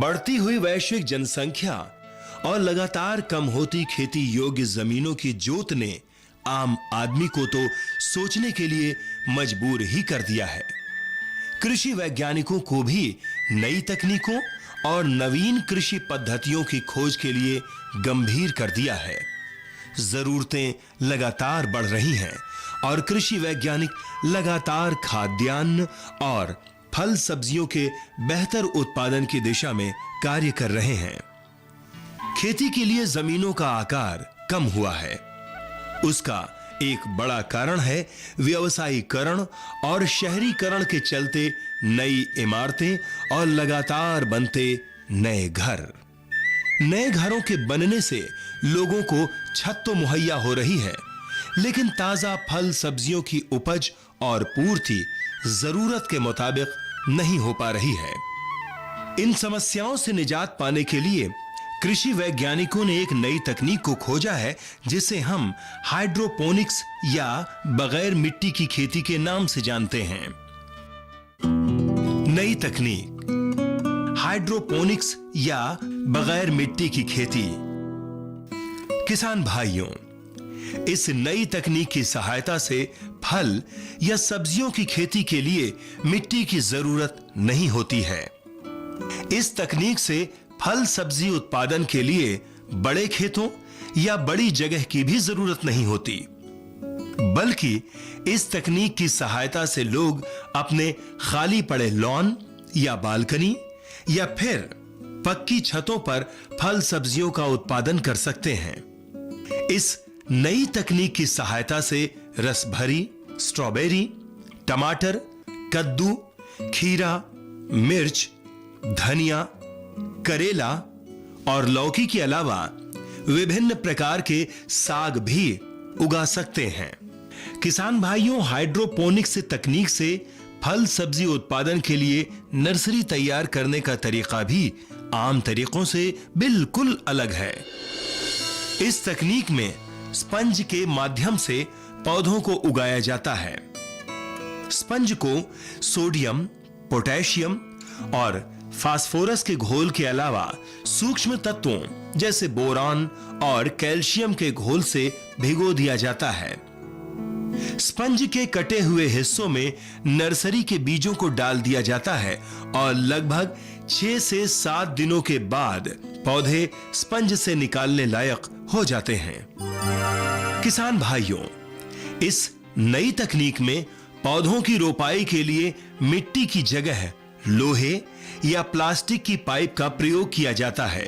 बढ़ती हुई वैश्विक जनसंख्या और लगातार कम होती खेती योग्य जमीनों की जोत ने आम आदमी को तो सोचने के लिए मजबूर ही कर दिया है। कृषि वैज्ञानिकों को भी नई तकनीकों और नवीन कृषि पद्धतियों की खोज के लिए गंभीर कर दिया है। जरूरतें लगातार बढ़ रही हैं और कृषि वैज्ञानिक लगातार खाद्यान्न और फल सब्जियों के बेहतर उत्पादन की दिशा में कार्य कर रहे हैं। खेती के लिए जमीनों का आकार कम हुआ है। उसका एक बड़ा कारण है व्यवसायीकरण और शहरीकरण के चलते नई इमारतें और लगातार बनते नए घर। नए घरों के बनने से लोगों को छत तो मुहैया हो रही है, लेकिन ताजा फल सब्जियों की उपज और पूर्ति जरूरत के मुताबिक नहीं हो पा रही है। इन समस्याओं से निजात पाने के लिए कृषि वैज्ञानिकों ने एक नई तकनीक को खोजा है, जिसे हम हाइड्रोपोनिक्स या बगैर मिट्टी की खेती के नाम से जानते हैं। नई तकनीक हाइड्रोपोनिक्स या बगैर मिट्टी की खेती। किसान भाइयों, इस नई तकनीक की सहायता से फल या सब्जियों की खेती के लिए मिट्टी की जरूरत नहीं होती है। इस तकनीक से फल सब्जी उत्पादन के लिए बड़े खेतों या बड़ी जगह की भी जरूरत नहीं होती, बल्कि इस तकनीक की सहायता से लोग अपने खाली पड़े लॉन या बालकनी या फिर पक्की छतों पर फल सब्जियों का उत्पादन कर सकते हैं। इस नई तकनीक की सहायता से रसभरी, स्ट्रॉबेरी, टमाटर, कद्दू, खीरा, मिर्च, धनिया, करेला और लौकी के अलावा विभिन्न प्रकार के साग भी उगा सकते हैं। किसान भाइयों, हाइड्रोपोनिक्स तकनीक से फल सब्जी उत्पादन के लिए नर्सरी तैयार करने का तरीका भी आम तरीकों से बिल्कुल अलग है। इस तकनीक में स्पंज के माध्यम से पौधों को उगाया जाता है। स्पंज को सोडियम, पोटेशियम और फास्फोरस के घोल के अलावा सूक्ष्म तत्वों जैसे बोरान और कैल्शियम के घोल से भिगो दिया जाता है। स्पंज के कटे हुए हिस्सों में नर्सरी के बीजों को डाल दिया जाता है और लगभग 6 से 7 दिनों के बाद पौधे स्पंज से निकालने लायक हो जाते हैं। किसान भाइयों, इस नई तकनीक में पौधों की रोपाई के लिए मिट्टी की जगह लोहे या प्लास्टिक की पाइप का प्रयोग किया जाता है।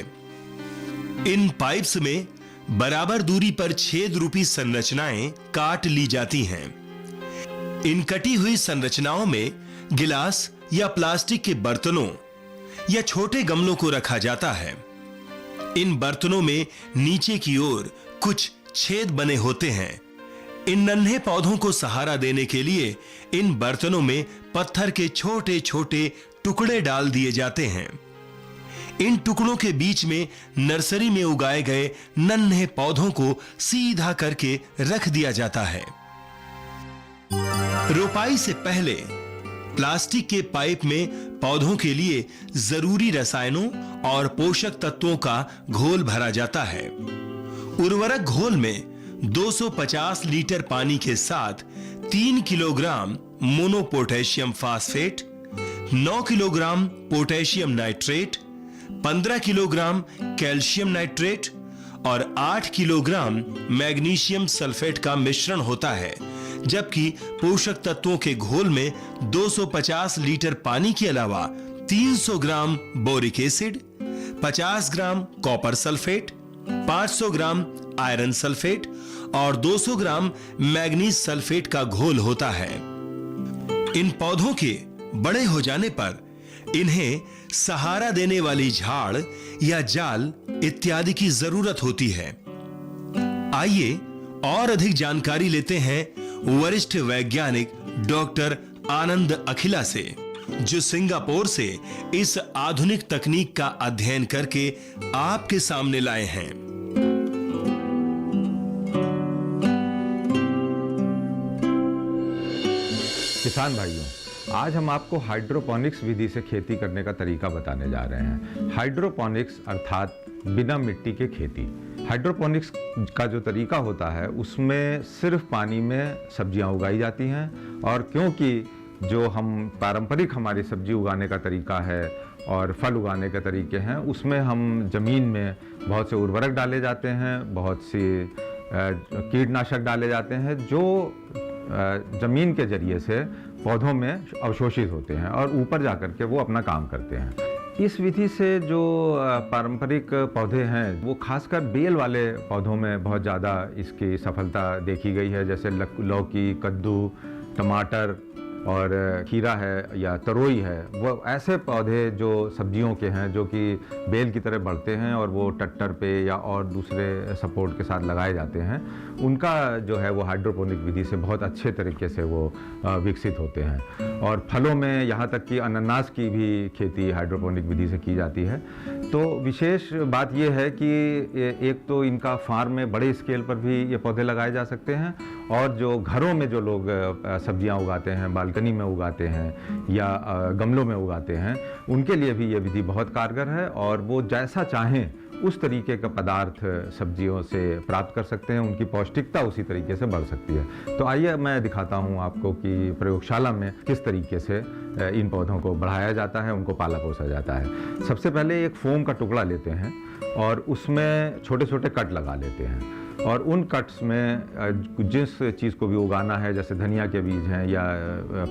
इन पाइप्स में बराबर दूरी पर छेद रूपी संरचनाएं काट ली जाती हैं। इन कटी हुई संरचनाओं में गिलास या प्लास्टिक के बर्तनों या छोटे गमलों को रखा जाता है। इन बर्तनों में नीचे की ओर कुछ छेद बने होते हैं। इन नन्हे पौधों को सहारा देने के लिए इन बर्तनों में पत्थर के छोटे छोटे टुकड़े डाल दिए जाते हैं। इन टुकड़ों के बीच में नर्सरी में उगाए गए नन्हे पौधों को सीधा करके रख दिया जाता है। रोपाई से पहले प्लास्टिक के पाइप में पौधों के लिए जरूरी रसायनों और पोषक तत्वों का घोल भरा जाता है। उर्वरक घोल में 250 लीटर पानी के साथ 3 kilogram mono potassium phosphate, 9 kilogram potassium nitrate, 15 kilogram calcium nitrate और 8 किलोग्राम मैग्नीशियम सल्फेट का मिश्रण होता है, जबकि पोषक तत्वों के घोल में 250 लीटर पानी के अलावा 300 gram boric acid, 50 gram copper sulphate, 500 gram iron sulphate और 200 ग्राम मैग्नीज सल्फेट का घोल होता है। इन पौधों के बड़े हो जाने पर इन्हें सहारा देने वाली झाड़ या जाल इत्यादि की जरूरत होती है। आइए और अधिक जानकारी लेते हैं वरिष्ठ वैज्ञानिक डॉक्टर आनंद अखिला से, जो सिंगापुर से इस आधुनिक तकनीक का अध्ययन करके आपके सामने लाए हैं। किसान भाइयों, आज हम आपको हाइड्रोपोनिक्स विधि से खेती करने का तरीका बताने जा रहे हैं। हाइड्रोपोनिक्स अर्थात बिना मिट्टी के खेती। हाइड्रोपोनिक्स का जो तरीका होता है उसमें सिर्फ पानी में सब्जियां उगाई जाती हैं, और क्योंकि जो हम पारंपरिक हमारी सब्जी उगाने का तरीका है और फल उगाने के तरीके हैं, उसमें हम ज़मीन में बहुत से उर्वरक डाले जाते हैं, बहुत सी कीटनाशक डाले जाते हैं जो ज़मीन के जरिए से पौधों में अवशोषित होते हैं और ऊपर जाकर के वो अपना काम करते हैं। इस विधि से जो पारंपरिक पौधे हैं वो खासकर बेल वाले पौधों में बहुत ज़्यादा इसकी सफलता देखी गई है, जैसे लौकी, कद्दू, टमाटर और खीरा है या तरोई है। वो ऐसे पौधे जो सब्जियों के हैं जो कि बेल की तरह बढ़ते हैं और वो टट्टर पे या और दूसरे सपोर्ट के साथ लगाए जाते हैं, उनका जो है वो हाइड्रोपोनिक विधि से बहुत अच्छे तरीके से वो विकसित होते हैं। और फलों में यहाँ तक कि अनानास की भी खेती हाइड्रोपोनिक विधि से की जाती है। तो विशेष बात ये है कि एक तो इनका फार्म में बड़े स्केल पर भी ये पौधे लगाए जा सकते हैं, और जो घरों में जो लोग सब्जियां उगाते हैं, बालकनी में उगाते हैं या गमलों में उगाते हैं, उनके लिए भी ये विधि बहुत कारगर है, और वो जैसा चाहें उस तरीके का पदार्थ सब्जियों से प्राप्त कर सकते हैं। उनकी पौष्टिकता उसी तरीके से बढ़ सकती है। तो आइए मैं दिखाता हूं आपको कि प्रयोगशाला में किस तरीके से इन पौधों को बढ़ाया जाता है, उनको पाला पोसा जाता है। सबसे पहले एक फोम का टुकड़ा लेते हैं और उसमें छोटे छोटे कट लगा लेते हैं, और उन कट्स में जिस चीज़ को भी उगाना है, जैसे धनिया के बीज हैं या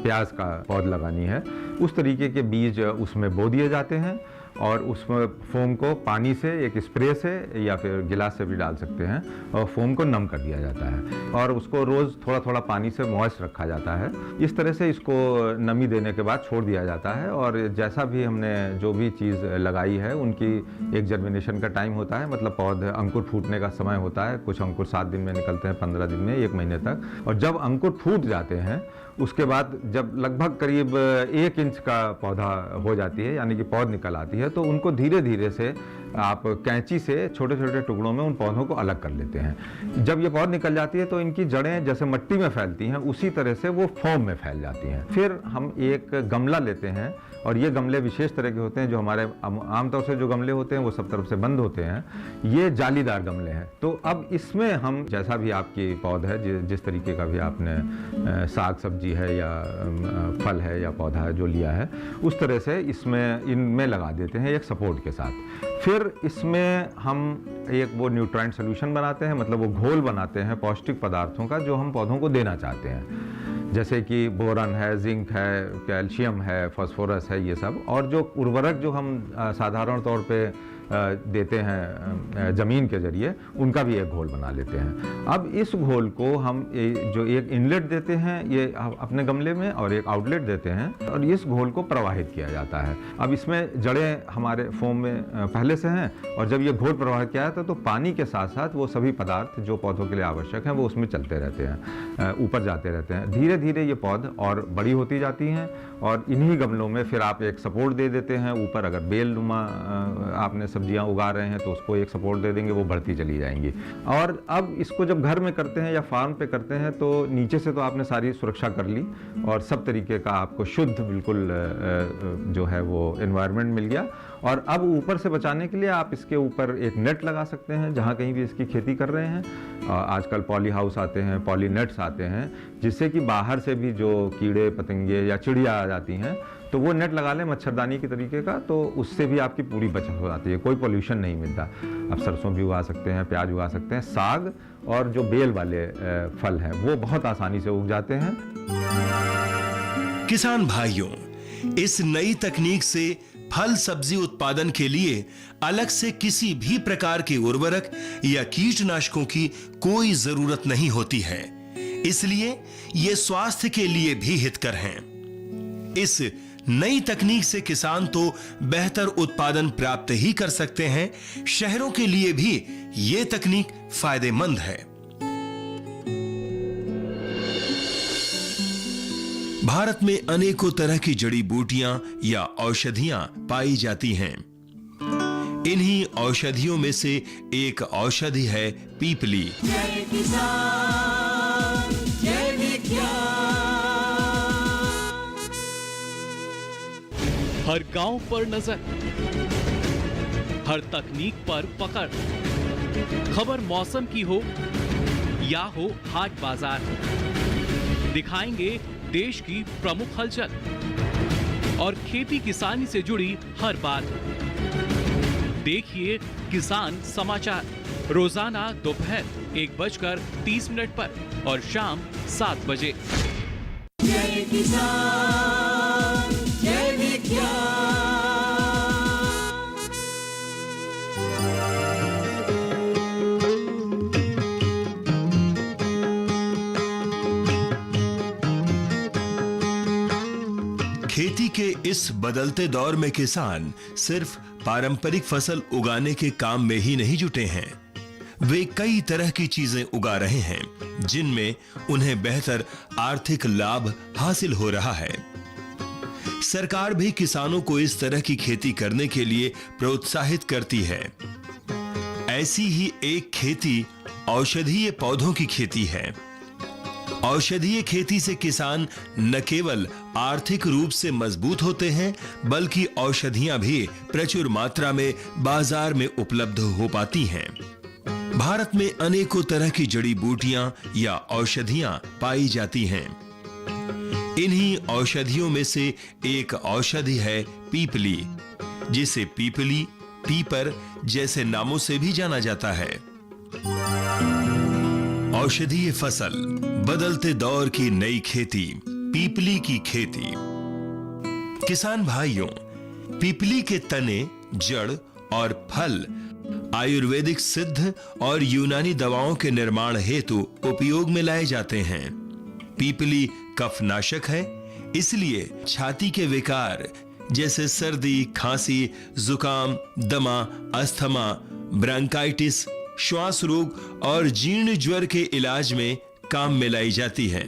प्याज का पौध लगानी है, उस तरीके के बीज उसमें बो दिए जाते हैं, और उसमें फोम को पानी से एक स्प्रे से या फिर गिलास से भी डाल सकते हैं, और फोम को नम कर दिया जाता है, और उसको रोज़ थोड़ा थोड़ा पानी से मॉइस्ट रखा जाता है। इस तरह से इसको नमी देने के बाद छोड़ दिया जाता है, और जैसा भी हमने जो भी चीज़ लगाई है उनकी एक जर्मिनेशन का टाइम होता है, मतलब पौधे अंकुर फूटने का समय होता है। कुछ अंकुर 7 दिन में निकलते हैं, 15 दिन में, 1 महीने तक। और जब अंकुर फूट जाते हैं उसके बाद जब लगभग करीब 1 इंच का पौधा हो जाती है, यानी कि पौध निकल आती है, तो उनको धीरे धीरे से आप कैंची से छोटे छोटे टुकड़ों में उन पौधों को अलग कर लेते हैं। जब ये पौध निकल जाती है तो इनकी जड़ें जैसे मिट्टी में फैलती हैं, उसी तरह से वो फोम में फैल जाती हैं। फिर हम एक गमला लेते हैं, और ये गमले विशेष तरह के होते हैं। जो हमारे आमतौर से जो गमले होते हैं वो सब तरफ से बंद होते हैं, ये जालीदार गमले हैं। तो अब इसमें हम जैसा भी आपकी पौध है, जिस तरीके का भी आपने साग सब्जी है या फल है या पौधा है जो लिया है, उस तरह से इनमें लगा देते हैं एक सपोर्ट के साथ। फिर इसमें हम एक वो न्यूट्राइंट सोल्यूशन बनाते हैं, मतलब वो घोल बनाते हैं पौष्टिक पदार्थों का जो हम पौधों को देना चाहते हैं, जैसे कि बोरन है, जिंक है, कैल्शियम है, फास्फोरस है, ये सब। और जो उर्वरक जो हम साधारण तौर पे देते हैं ज़मीन के जरिए, उनका भी एक घोल बना लेते हैं। अब इस घोल को हम जो एक इनलेट देते हैं ये अपने गमले में, और एक आउटलेट देते हैं, और इस घोल को प्रवाहित किया जाता है। अब इसमें जड़ें हमारे फोम में पहले से हैं, और जब ये घोल प्रवाहित किया जाता है तो पानी के साथ साथ वो सभी पदार्थ जो पौधों के लिए आवश्यक हैं वो उसमें चलते रहते हैं, ऊपर जाते रहते हैं। धीरे धीरे ये पौध और बड़ी होती जाती हैं, और इन्हीं गमलों में फिर आप एक सपोर्ट दे देते हैं ऊपर। अगर बेल नुमा आपने सब्जियां उगा रहे हैं तो उसको एक सपोर्ट दे देंगे, वो बढ़ती चली जाएंगी। और अब इसको जब घर में करते हैं या फार्म पे करते हैं तो नीचे से तो आपने सारी सुरक्षा कर ली, और सब तरीके का आपको शुद्ध बिल्कुल जो है वो एनवायरनमेंट मिल गया। और अब ऊपर से बचाने के लिए आप इसके ऊपर एक नेट लगा सकते हैं जहाँ कहीं भी इसकी खेती कर रहे हैं। आजकल पॉली हाउस आते हैं, पॉली नेट्स आते हैं, जिससे कि बाहर से भी जो कीड़े पतंगे या चिड़िया आ जाती हैं तो वो नेट लगा लें मच्छरदानी की तरीके का, तो उससे भी आपकी पूरी बचत हो जाती है, कोई पोल्यूशन नहीं मिलता। आप सरसों भी उगा सकते हैं, प्याज उगा सकते हैं, साग और जो बेल वाले फल हैं वो बहुत आसानी से उग जाते हैं। किसान भाइयों, इस नई तकनीक से फल सब्जी उत्पादन के लिए अलग से किसी भी प्रकार के उर्वरक या कीटनाशकों की कोई जरूरत नहीं होती है, इसलिए ये स्वास्थ्य के लिए भी हितकर हैं। इस नई तकनीक से किसान तो बेहतर उत्पादन प्राप्त ही कर सकते हैं, शहरों के लिए भी ये तकनीक फायदेमंद है। भारत में अनेकों तरह की जड़ी बूटियां या औषधियां पाई जाती हैं। इन्हीं औषधियों में से एक औषधि है पीपली। जय किसान, जय विज्ञान। हर गांव पर नजर, हर तकनीक पर पकड़। खबर मौसम की हो या हो हाट बाजार, दिखाएंगे देश की प्रमुख हलचल और खेती किसानी से जुड़ी हर बात। देखिए किसान समाचार रोजाना दोपहर 1:30 पर और शाम 7 बजे। जय किसान, जय विज्ञान। खेती के इस बदलते दौर में किसान सिर्फ पारंपरिक फसल उगाने के काम में ही नहीं जुटे हैं। वे कई तरह की चीजें उगा रहे हैं जिनमें उन्हें बेहतर आर्थिक लाभ हासिल हो रहा है। सरकार भी किसानों को इस तरह की खेती करने के लिए प्रोत्साहित करती है। ऐसी ही एक खेती औषधीय पौधों की खेती है। औषधीय खेती से किसान न केवल आर्थिक रूप से मजबूत होते हैं, बल्कि औषधियां भी प्रचुर मात्रा में बाजार में उपलब्ध हो पाती हैं। भारत में अनेकों तरह की जड़ी बूटियां या औषधियां पाई जाती हैं। इन्हीं औषधियों में से एक औषधि है पीपली, जिसे पीपली, पीपर जैसे नामों से भी जाना जाता है। औषधीय फसल, बदलते दौर की नई खेती, पीपली की खेती। किसान भाइयों, पीपली के तने, जड़ और फल आयुर्वेदिक सिद्ध और यूनानी दवाओं के निर्माण हेतु उपयोग में लाए जाते हैं। पीपली कफनाशक है, इसलिए छाती के विकार जैसे सर्दी, खांसी, जुकाम, दमा, अस्थमा, ब्रोंकाइटिस, श्वास रोग और जीर्ण ज्वर के इलाज में काम में लाई जाती है।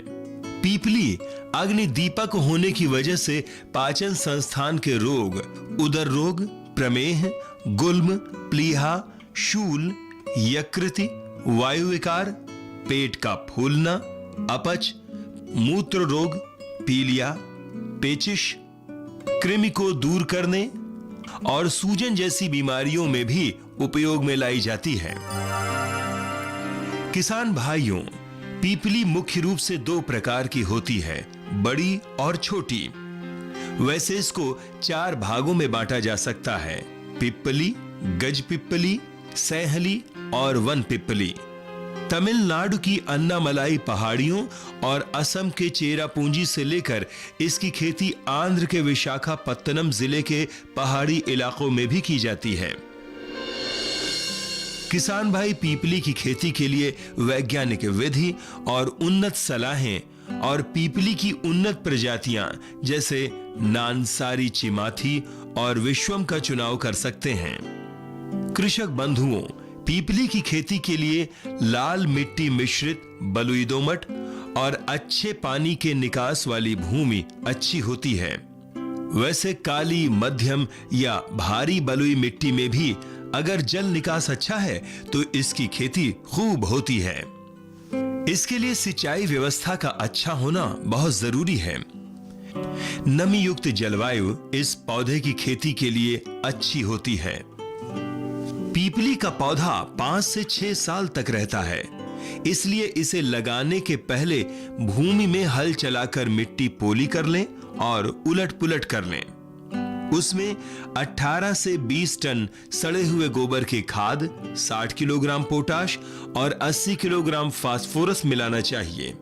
पीपली अग्नि दीपक होने की वजह से पाचन संस्थान के रोग, उदर रोग, प्रमेह, गुल्म, प्लीहा, शूल, यकृति, वायु विकार, पेट का फूलना, अपच, मूत्र रोग, पीलिया, पेचिश, कृमि को दूर करने और सूजन जैसी बीमारियों में भी उपयोग में लाई जाती है। किसान भाइयों, पीपली मुख्य रूप से 2 प्रकार की होती है, बड़ी और छोटी। वैसे इसको 4 भागों में बांटा जा सकता है: पिप्पली, गज पिप्पली, सैहली और वन पिप्पली। तमिलनाडु की अन्नामलाई पहाड़ियों और असम के चेरापूंजी से लेकर इसकी खेती आंध्र के विशाखापत्तनम जिले के पहाड़ी इलाकों में भी की जाती है। किसान भाई पीपली की खेती के लिए वैज्ञानिक विधि और उन्नत सलाहें और पीपली की उन्नत प्रजातियां जैसे नानसारी चिमाथी और विश्वम का चुनाव कर सकते हैं। कृषक बंधुओं, पीपली की खेती के लिए लाल मिट्टी मिश्रित बलुई दोमट और अच्छे पानी के निकास वाली भूमि अच्छी होती है। वैसे काली, मध्यम या भारी बलुई मिट्टी में भी अगर जल निकास अच्छा है तो इसकी खेती खूब होती है। इसके लिए सिंचाई व्यवस्था का अच्छा होना बहुत जरूरी है। नमी युक्त जलवायु इस पौधे की खेती के लिए अच्छी होती है। पीपली का पौधा 5 से 6 साल तक रहता है, इसलिए इसे लगाने के पहले भूमि में हल चलाकर मिट्टी पोली कर लें और उलट पुलट कर लें। उसमें 18 से 20 टन सड़े हुए गोबर की खाद, 60 किलोग्राम पोटाश और 80 किलोग्राम फास्फोरस मिलाना चाहिए।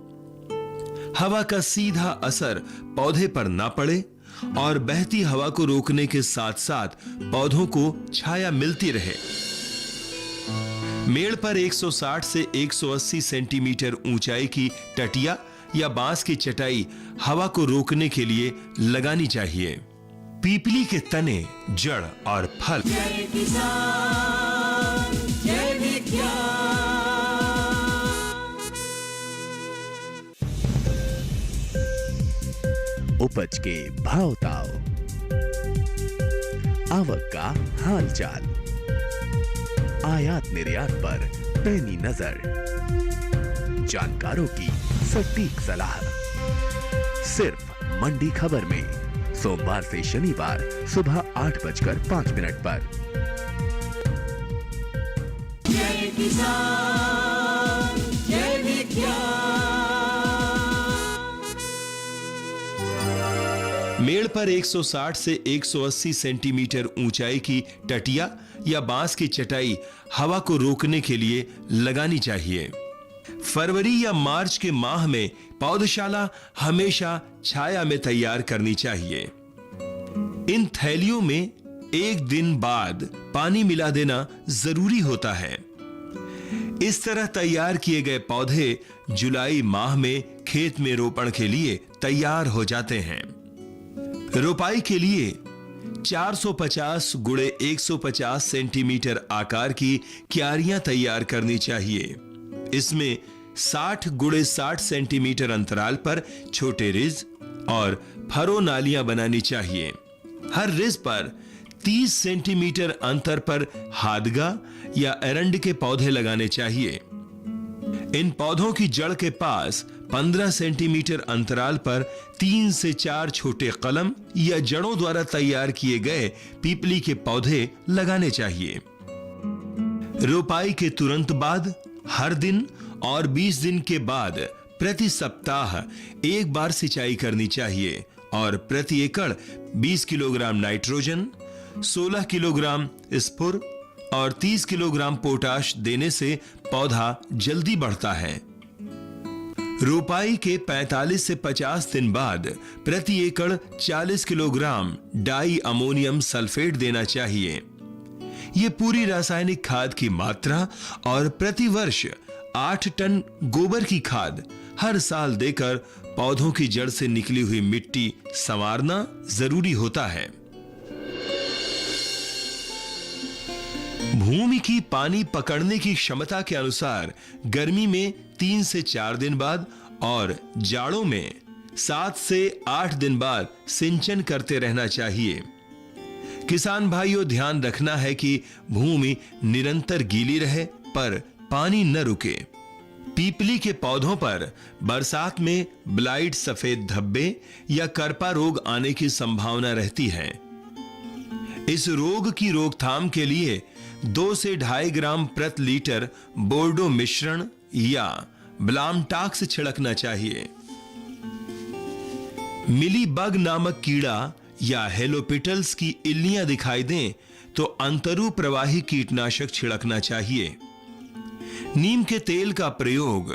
हवा का सीधा असर पौधे पर ना पड़े और बहती हवा को रोकने के साथ साथ पौधों को छाया मिलती रहे। मेड़ पर 160 से 180 सेंटीमीटर ऊंचाई की टटिया या बांस की चटाई हवा को रोकने के लिए लगानी चाहिए। पीपली के तने, जड़ और फल। जय किसान, जय विज्ञान। उपज के भाव ताव, आवक का हाल चाल, आयात निर्यात पर पैनी नजर, जानकारों की सटीक सलाह, सिर्फ मंडी खबर में सोमवार से शनिवार सुबह 8:05 पर। जय किसान जय विज्ञान। मेड़ पर 160 से 180 सेंटीमीटर ऊंचाई की टटिया या बांस की चटाई हवा को रोकने के लिए लगानी चाहिए। फरवरी या मार्च के माह में पौधशाला हमेशा छाया में तैयार करनी चाहिए। इन थैलियों में एक दिन बाद पानी मिला देना जरूरी होता है। इस तरह तैयार किए गए पौधे जुलाई माह में खेत में रोपण के लिए तैयार हो जाते हैं। रोपाई के लिए 450 गुणे 150 सेंटीमीटर आकार की क्यारियां तैयार करनी चाहिए। इसमें 60 गुणे 60 सेंटीमीटर अंतराल पर छोटे रिज और फरो नालियां बनानी चाहिए। हर रिज पर 30 सेंटीमीटर अंतर पर हादगा या एरंड के पौधे लगाने चाहिए। इन पौधों की जड़ के पास 15 सेंटीमीटर अंतराल पर 3 से 4 छोटे कलम या जड़ों द्वारा तैयार किए गए पीपली के पौधे लगाने चाहिए। रोपाई के तुरंत बाद हर दिन और 20 दिन के बाद प्रति सप्ताह एक बार सिंचाई करनी चाहिए और प्रति एकड़ 20 किलोग्राम नाइट्रोजन, 16 किलोग्राम स्फुर और 30 किलोग्राम पोटाश देने से पौधा जल्दी बढ़ता है। रोपाई के 45 से 50 दिन बाद प्रति एकड़ 40 किलोग्राम डाई अमोनियम सल्फेट देना चाहिए। यह पूरी रासायनिक खाद की मात्रा और प्रति वर्ष 8 टन गोबर की खाद हर साल देकर पौधों की जड़ से निकली हुई मिट्टी संवारना जरूरी होता है। भूमि की पानी पकड़ने की क्षमता के अनुसार गर्मी में 3 से 4 दिन बाद और जाड़ों में 7 से 8 दिन बाद सिंचन करते रहना चाहिए। किसान भाइयों, ध्यान रखना है कि भूमि निरंतर गीली रहे पर पानी न रुके। पीपली के पौधों पर बरसात में ब्लाइट, सफेद धब्बे या करपा रोग आने की संभावना रहती है। इस रोग की रोकथाम के लिए 2 से 2.5 ग्राम प्रति लीटर बोर्डो मिश्रण या ब्लामटाक्स छिड़कना चाहिए। मिली बग नामक कीड़ा या हेलोपिटल्स की इल्लियां दिखाई दें तो अंतरु प्रवाही कीटनाशक छिड़कना चाहिए। नीम के तेल का प्रयोग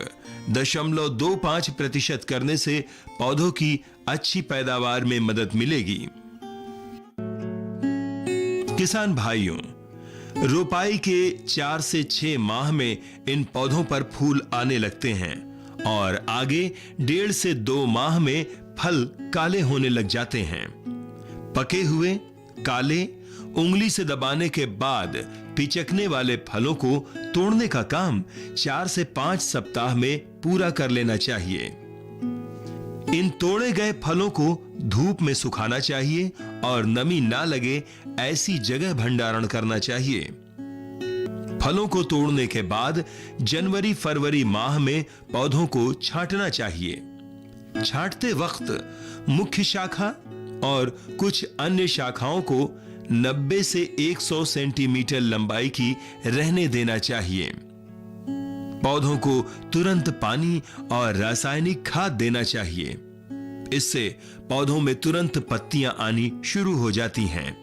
0.25% करने से पौधों की अच्छी पैदावार में मदद मिलेगी। किसान भाइयों, रोपाई के 4 से 6 माह में इन पौधों पर फूल आने लगते हैं और आगे 1.5 से 2 माह में फल काले होने लग जाते हैं। पके हुए काले उंगली से दबाने के बाद पिचकने वाले फलों को तोड़ने का काम 4 से 5 सप्ताह में पूरा कर लेना चाहिए। इन तोड़े गए फलों को धूप में सुखाना चाहिए और नमी ना लगे ऐसी जगह भंडारण करना चाहिए। फलों को तोड़ने के बाद जनवरी-फरवरी माह में पौधों को छांटना चाहिए। छांटते वक्त मुख्य शाखा और कुछ अन्य शाखाओं को 90 से 100 सेंटीमीटर लंबाई की रहने देना चाहिए। पौधों को तुरंत पानी और रासायनिक खाद देना चाहिए। इससे पौधों में तुरंत पत्तियां आनी शुरू हो जाती हैं।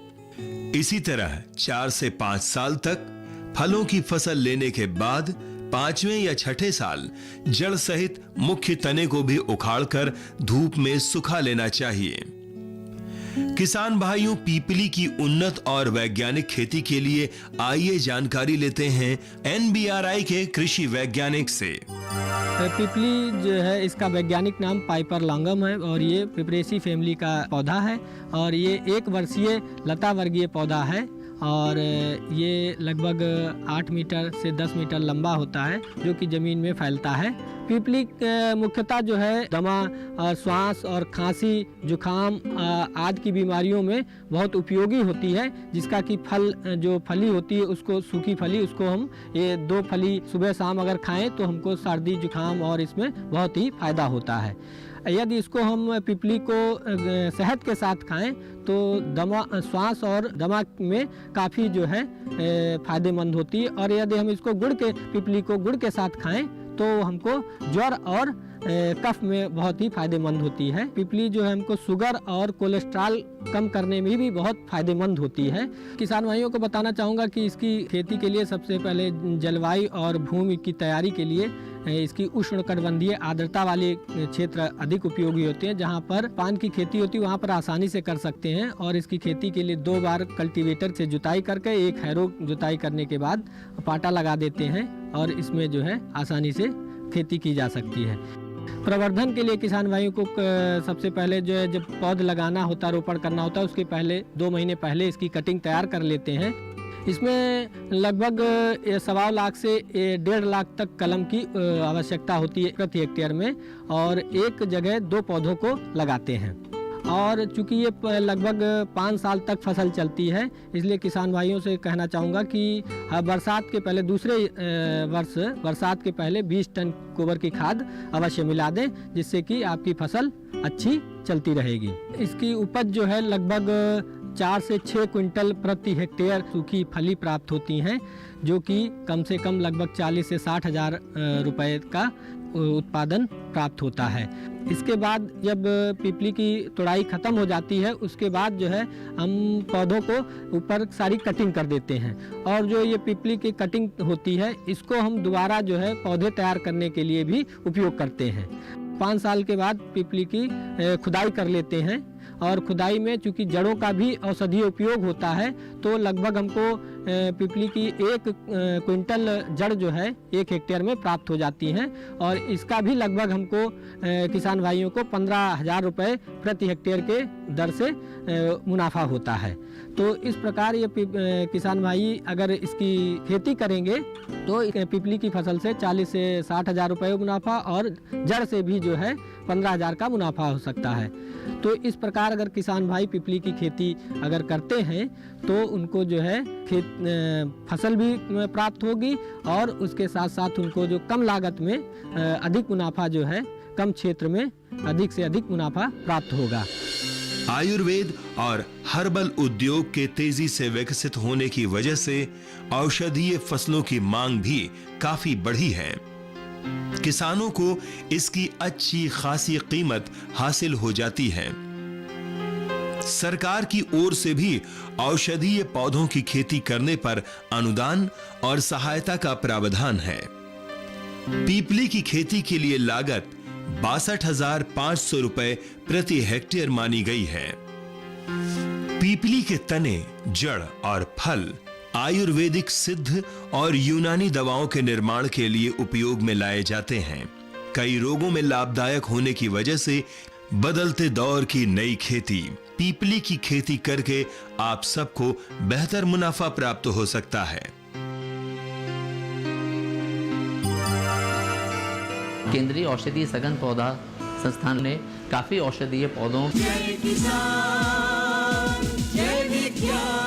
इसी तरह 4 से 5 साल तक फलों की फसल लेने के बाद 5वें या 6ठे साल जड़ सहित मुख्य तने को भी उखाड़कर धूप में सुखा लेना चाहिए। किसान भाइयों, पीपली की उन्नत और वैज्ञानिक खेती के लिए आइए जानकारी लेते हैं NBRI के कृषि वैज्ञानिक से। पीपली जो है इसका वैज्ञानिक नाम पाइपर लॉन्गम है और ये पिपरेसी फैमिली का पौधा है और ये 1 वर्षीय लता वर्गीय पौधा है और ये लगभग 8 मीटर से 10 मीटर लंबा होता है जो कि ज़मीन में फैलता है। पीपली मुख्यतः जो है दमा, श्वास और खांसी, जुखाम आदि की बीमारियों में बहुत उपयोगी होती है, जिसका कि जो फली होती है उसको, सूखी फली, उसको हम ये 2 फली सुबह शाम अगर खाएं तो हमको सर्दी जुखाम और इसमें बहुत ही फायदा होता है। यदि इसको हम पिपली को शहद के साथ खाएं तो श्वास और दमा में काफ़ी जो है फायदेमंद होती है। और यदि हम इसको पिपली को गुड़ के साथ खाएं तो हमको ज्वर और कफ में बहुत ही फायदेमंद होती है। पिपली जो है हमको शुगर और कोलेस्ट्रॉल कम करने में भी बहुत फायदेमंद होती है। किसान भाइयों को बताना चाहूँगा कि इसकी खेती के लिए सबसे पहले जलवायु और भूमि की तैयारी के लिए इसकी उष्णकटिबंधीय आर्द्रता वाले क्षेत्र अधिक उपयोगी होते हैं। जहाँ पर पान की खेती होती है वहाँ पर आसानी से कर सकते हैं। और इसकी खेती के लिए 2 बार कल्टीवेटर से जुताई करके एक हैरो जुताई करने के बाद पाटा लगा देते हैं और इसमें जो है आसानी से खेती की जा सकती है। प्रवर्धन के लिए किसान भाइयों को सबसे पहले जो है जब पौध लगाना होता है, रोपण करना होता है, उसके पहले 2 महीने पहले इसकी कटिंग तैयार कर लेते हैं। इसमें लगभग 1.25 लाख से 1.5 लाख तक कलम की आवश्यकता होती है प्रति हेक्टेयर में, और एक जगह 2 पौधों को लगाते हैं। और चूंकि ये लगभग 5 साल तक फसल चलती है, इसलिए किसान भाइयों से कहना चाहूँगा कि बरसात के पहले दूसरे वर्ष बरसात के पहले 20 टन गोबर की खाद अवश्य मिला दें, जिससे कि आपकी फसल अच्छी चलती रहेगी। इसकी उपज जो है लगभग 4 से 6 क्विंटल प्रति हेक्टेयर सूखी फली प्राप्त होती हैं, जो कि कम से कम लगभग 40 से 60 हज़ार रुपये का उत्पादन प्राप्त होता है। इसके बाद जब पिपली की तुड़ाई खत्म हो जाती है, उसके बाद जो है हम पौधों को ऊपर सारी कटिंग कर देते हैं। और जो ये पिपली की कटिंग होती है, इसको हम दोबारा जो है पौधे तैयार करने के लिए भी उपयोग करते हैं। 5 साल के बाद पिपली की खुदाई कर लेते हैं, और खुदाई में चूंकि जड़ों का भी औषधीय उपयोग होता है, तो लगभग हमको पिपली की 1 क्विंटल जड़ जो है 1 हेक्टेयर में प्राप्त हो जाती हैं। और इसका भी लगभग हमको किसान भाइयों को 15,000 रुपये प्रति हेक्टेयर के दर से मुनाफा होता है। तो इस प्रकार ये किसान भाई अगर इसकी खेती करेंगे तो पिपली की फसल से 40 से 60 हज़ार रुपये मुनाफा, और जड़ से भी जो है 15,000 का मुनाफा हो सकता है। तो इस प्रकार अगर किसान भाई पिपली की खेती अगर करते हैं तो उनको जो है फसल भी प्राप्त होगी, और उसके साथ साथ उनको जो कम लागत में अधिक मुनाफा जो है कम क्षेत्र में अधिक से अधिक मुनाफा प्राप्त होगा। आयुर्वेद और हर्बल उद्योग के तेजी से विकसित होने की वजह से औषधीय फसलों की मांग भी काफी बढ़ी है। किसानों को इसकी अच्छी खासी कीमत हासिल हो जाती है। सरकार की ओर से भी औषधीय पौधों की खेती करने पर अनुदान और सहायता का प्रावधान है। पीपली की खेती के लिए लागत 62,500 रुपए प्रति हेक्टेयर मानी गई है। पीपली के तने, जड़ और फल आयुर्वेदिक सिद्ध और यूनानी दवाओं के निर्माण के लिए उपयोग में लाए जाते हैं। कई रोगों में लाभदायक होने की वजह से बदलते दौर की नई खेती पीपली की खेती करके आप सबको बेहतर मुनाफा प्राप्त हो सकता है। केंद्रीय औषधीय सघन पौधा संस्थान ने काफी औषधीय पौधों जय किसान जय विज्ञान।